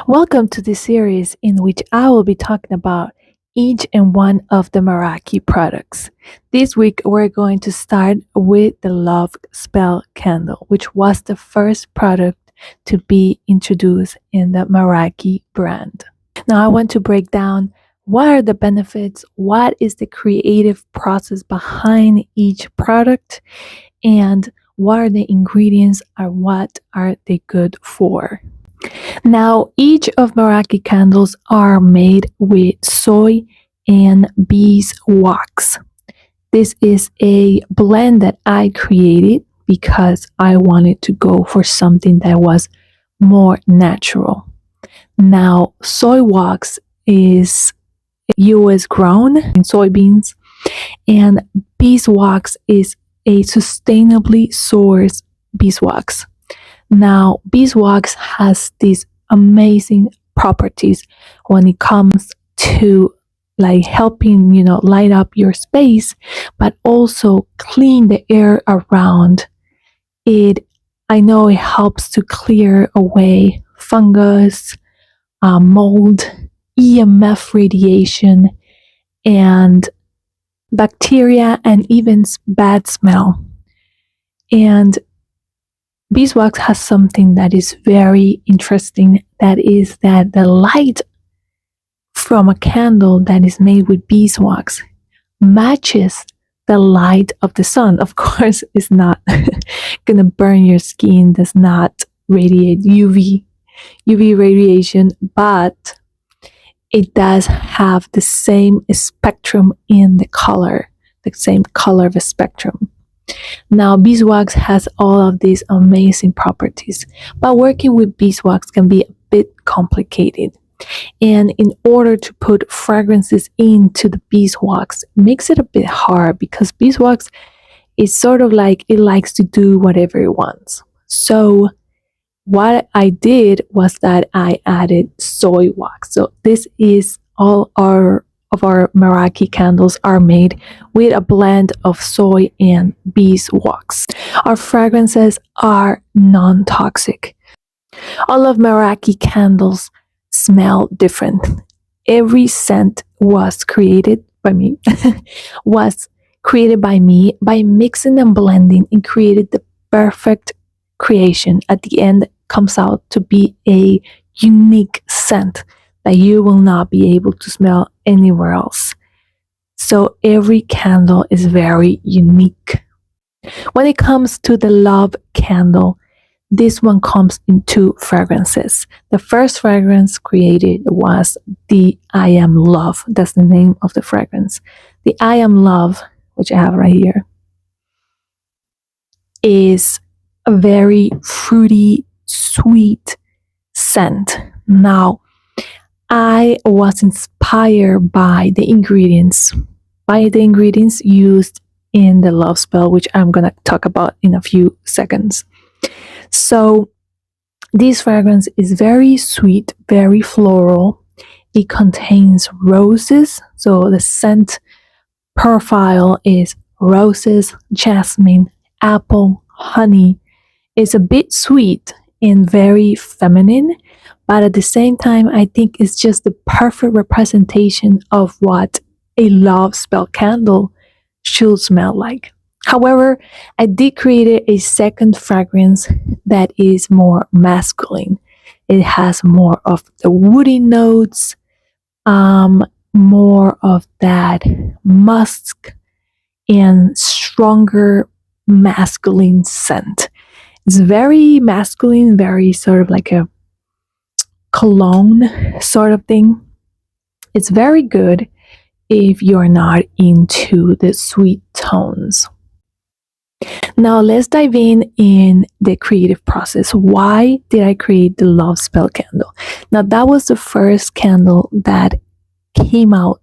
Welcome to this series in which I will be talking about each and one of the Meraki products. This week, we're going to start with the Love Spell Candle, which was the first product to be introduced in the Meraki brand. Now, I want to break down what are the benefits, what is the creative process behind each product, and what are the ingredients or what are they good for. Now, each of Meraki candles are made with soy and beeswax. This is a blend that I created because I wanted to go for something that was more natural. Now, soy wax is US grown in soybeans, and beeswax is a sustainably sourced beeswax. Now, beeswax has these amazing properties when it comes to like helping, light up your space, but also clean the air around it. I know it helps to clear away fungus, mold, EMF radiation, and bacteria, and even bad smell. And beeswax has something that is very interesting. That is that the light from a candle that is made with beeswax matches the light of the sun. Of course, it's not going to burn your skin, does not radiate UV radiation, but it does have the same spectrum in the color, the same color of a spectrum. Now, beeswax has all of these amazing properties, but working with beeswax can be a bit complicated. And in order to put fragrances into the beeswax, makes it a bit hard because beeswax is sort of like it likes to do whatever it wants. So, what I did was that I added soy wax. So, this is all our Meraki candles are made with a blend of soy and beeswax. Our fragrances are non-toxic. All of Meraki candles smell different. Every scent was created by me, by mixing and blending and created the perfect creation. At the end, comes out to be a unique scent that you will not be able to smell anywhere else. So every candle is very unique. When it comes to the love candle, this one comes in two fragrances. The first fragrance created was the I Am Love. That's the name of the fragrance. The I Am Love, which I have right here, is a very fruity, sweet scent. Now, I was inspired by the ingredients used in the love spell, which I'm going to talk about in a few seconds. So, this fragrance is very sweet, very floral. It contains roses. So, the scent profile is roses, jasmine, apple, honey. It's a bit sweet and very feminine, but at the same time, I think it's just the perfect representation of what a love spell candle should smell like. However, I did create a second fragrance that is more masculine. It has more of the woody notes, more of that musk and stronger masculine scent. It's very masculine, very sort of like a cologne sort of thing. It's very good if you're not into the sweet tones. Now let's dive in the creative process. Why did I create the love spell candle? Now that was the first candle that came out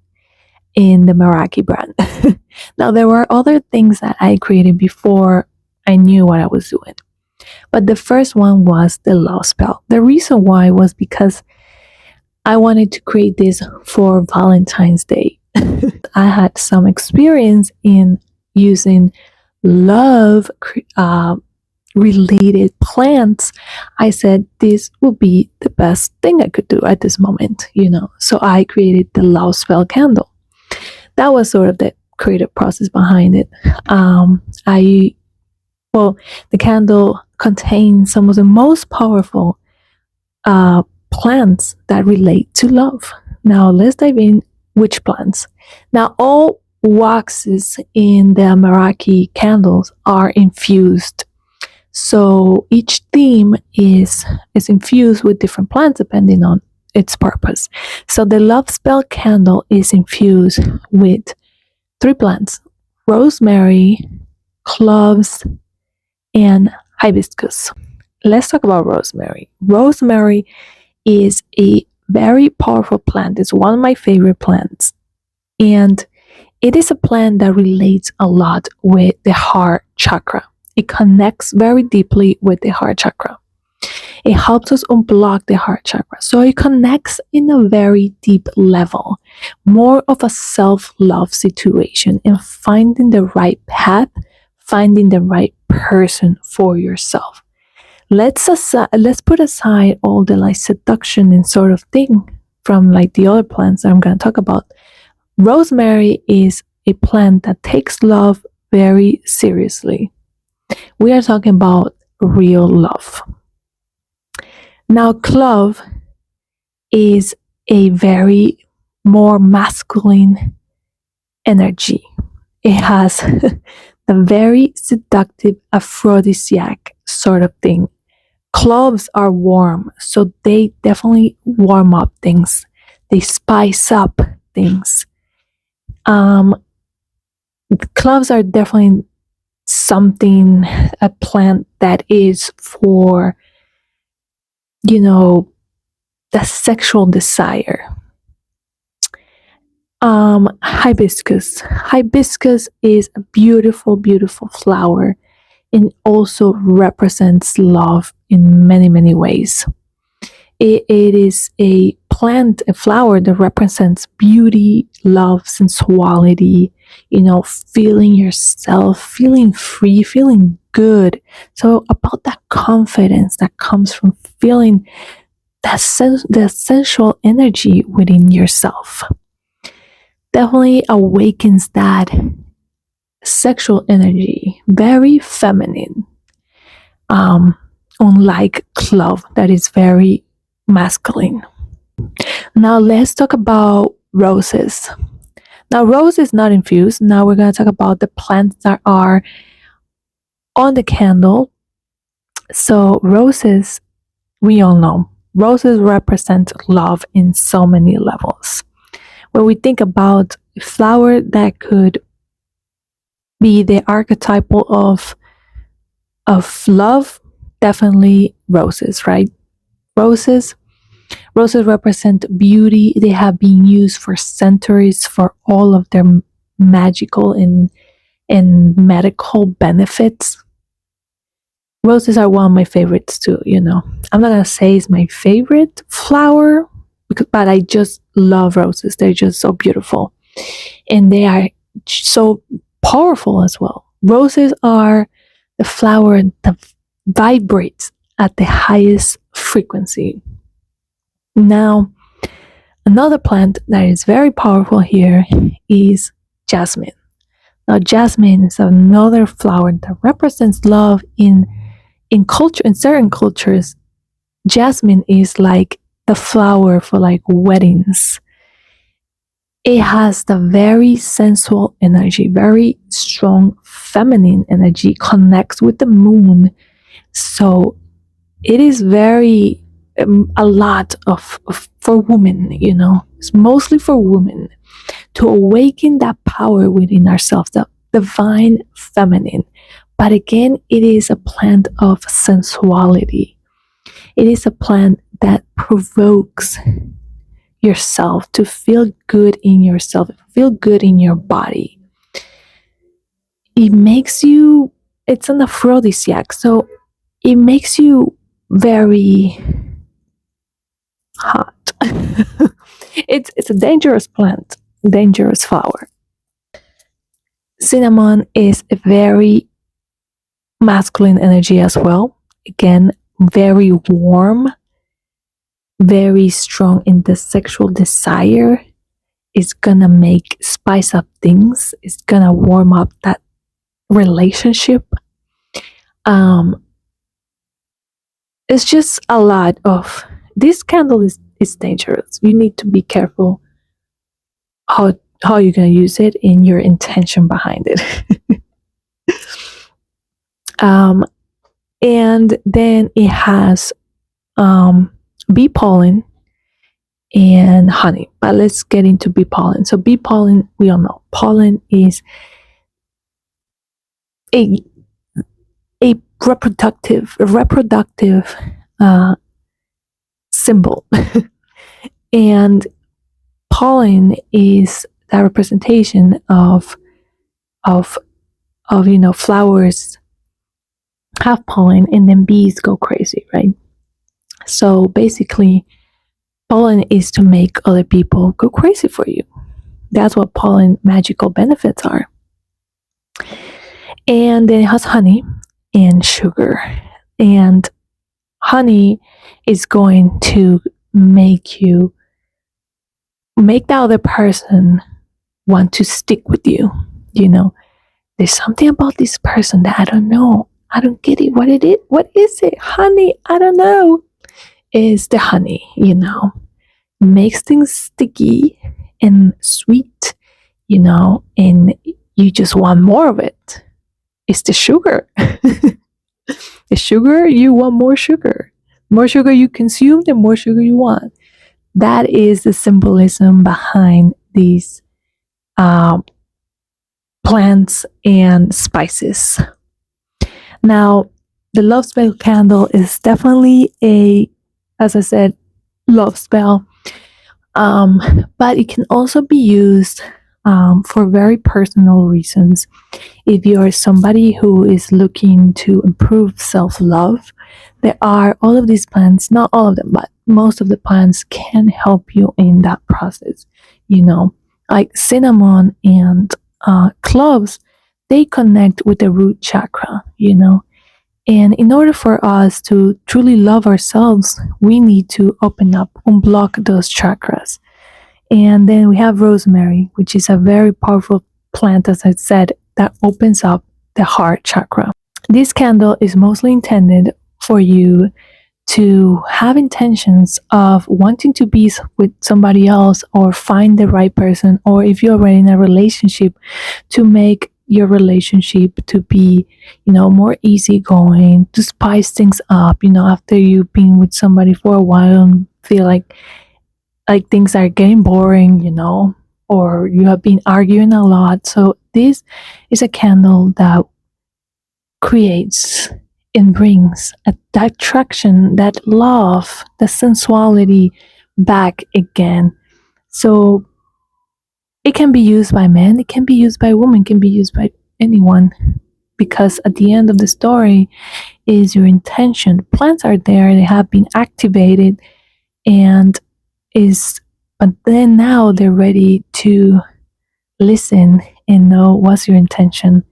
in the Meraki brand. Now there were other things that I created before I knew what I was doing. But the first one was the love spell. The reason why was because I wanted to create this for Valentine's Day. I had some experience in using love related plants, I said this will be the best thing I could do at this moment. So I created the love spell candle. That was sort of the creative process behind it. I well, the candle contains some of the most powerful uh, plants that relate to love. Now let's dive in. Which plants? Now all waxes in the Meraki candles are infused, so each theme is infused with different plants depending on its purpose. So the love spell candle is infused with three plants: rosemary, cloves, and hibiscus. Let's talk about rosemary. Rosemary is a very powerful plant. It's one of my favorite plants. And it is a plant that relates a lot with the heart chakra. It connects very deeply with the heart chakra. It helps us unblock the heart chakra. So it connects in a very deep level, more of a self love situation and finding the right path, finding the right person for yourself. Let's put aside all the like seduction and sort of thing from like the other plants that I'm going to talk about. Rosemary is a plant that takes love very seriously. We are talking about real love. Now, clove is a very more masculine energy. It has the very seductive aphrodisiac sort of thing. Cloves are warm, so they definitely warm up things. They spice up things. Cloves are definitely a plant that is for, the sexual desire. Hibiscus. Hibiscus is a beautiful, beautiful flower and also represents love in many, many ways. It is a plant, a flower that represents beauty, love, sensuality, feeling yourself, feeling free, feeling good. So, about that confidence that comes from feeling the sensual energy within yourself. Definitely awakens that sexual energy, very feminine. Unlike clove, that is very masculine. Now let's talk about roses. Now rose is not infused. Now we're going to talk about the plants that are on the candle. So roses, we all know, roses represent love in so many levels. When we think about a flower that could be the archetypal of love, definitely roses, right? Roses represent beauty. They have been used for centuries for all of their magical and medical benefits. Roses are one of my favorites too. I'm not gonna say it's my favorite flower, but I just love roses. They're just so beautiful, and they are so powerful as well. Roses are the flower that vibrates at the highest frequency. Now, another plant that is very powerful here is jasmine. Now, jasmine is another flower that represents love in culture. In certain cultures, jasmine is like the flower for like weddings. It has the very sensual energy, very strong feminine energy, connects with the moon. So it is very a lot of for women. It's mostly for women to awaken that power within ourselves, the divine feminine. But again, it is a plant of sensuality. It is a plant that provokes yourself to feel good in yourself, feel good in your body. It makes you, it's an aphrodisiac, so it makes you very hot. It's a dangerous plant, dangerous flower. Cinnamon is a very masculine energy as well. Again, very warm, very strong in the sexual desire. It's gonna make spice up things. It's gonna warm up that relationship. Um, it's just a lot of this candle is dangerous. You need to be careful how you're gonna use it and your intention behind it. And then it has bee pollen and honey. But let's get into bee pollen. So bee pollen, we all know, pollen is a reproductive symbol, and pollen is that representation of flowers have pollen, and then bees go crazy, right? So basically, pollen is to make other people go crazy for you. That's what pollen magical benefits are. And then it has honey and sugar. And honey is going to make the other person want to stick with you. There's something about this person that I don't know. I don't get it. What is it? Honey, I don't know. Is the honey, makes things sticky and sweet, and you just want more of it. It's the sugar. The sugar, you want more sugar. More sugar you consume, the more sugar you want. That is the symbolism behind these plants and spices. Now, the love spell candle is definitely as I said, love spell. But it can also be used for very personal reasons. If you are somebody who is looking to improve self-love, there are all of these plants, not all of them, but most of the plants can help you in that process. Like cinnamon and cloves, they connect with the root chakra, And in order for us to truly love ourselves, we need to open up, unblock those chakras. And then we have rosemary, which is a very powerful plant, as I said, that opens up the heart chakra. This candle is mostly intended for you to have intentions of wanting to be with somebody else or find the right person, or if you're already in a relationship, to make your relationship to be, more easygoing, to spice things up, after you've been with somebody for a while and feel like things are getting boring, or you have been arguing a lot. So this is a candle that creates and brings that attraction, that love, the sensuality back again. So it can be used by men, it can be used by women, it can be used by anyone, because at the end of the story is your intention. Plants are there, they have been activated, but then now they're ready to listen and know what's your intention,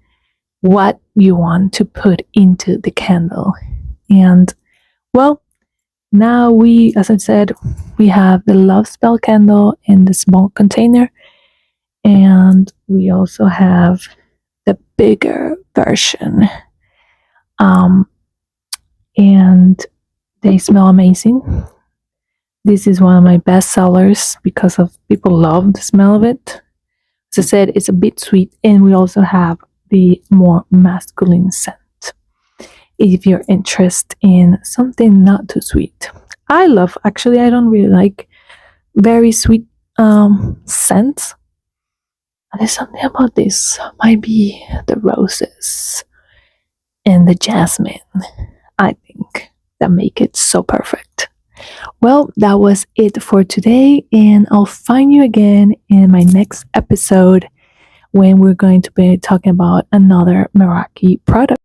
what you want to put into the candle. And well, now as I said, we have the love spell candle in the small container, and we also have the bigger version. And they smell amazing. This is one of my best sellers because of people love the smell of it. As I said, it's a bit sweet, and we also have the more masculine scent if you're interested in something not too sweet. I don't really like very sweet scents. There's something about this, might be the roses and the jasmine, I think, that make it so perfect. Well, that was it for today, and I'll find you again in my next episode when we're going to be talking about another Meraki product.